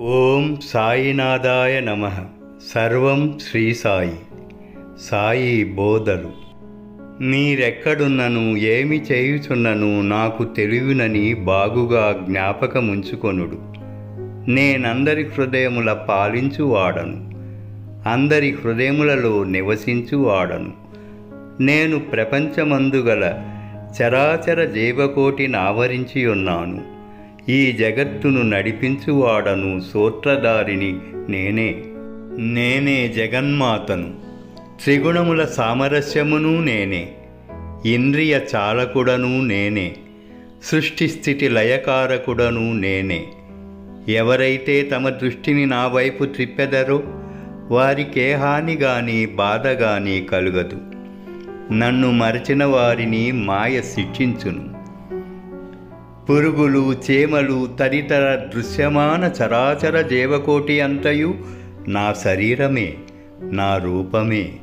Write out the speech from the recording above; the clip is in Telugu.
ఓం సాయినాథాయ నమః. సర్వం శ్రీ సాయి. సాయి బోధలు. మీరెక్కడున్నను ఏమి చేయుచున్నను నాకు తెలివినని బాగుగా జ్ఞాపకముంచుకొనుడు. నేనందరి హృదయముల పాలించువాడను, అందరి హృదయములలో నివసించువాడను. నేను ప్రపంచమందుగల చరాచర జీవకోటిని ఆవరించియున్నాను. ఈ జగత్తును నడిపించువాడను, సూత్రధారిని నేనే జగన్మాతను. త్రిగుణముల సామరస్యమును నేనే, ఇంద్రియ చాలకుడను నేనే, సృష్టి స్థితి లయకారకుడను నేనే. ఎవరైతే తమ దృష్టిని నా వైపు త్రిప్పెదరో వారికే హాని గాని బాధ గాని కలుగదు. నన్ను మరచిన వారిని మాయ శిక్షించును. పురుగులు, చీమలు తదితర దృశ్యమాన చరాచర జీవకోటి అంతయు నా శరీరమే, నా రూపమే.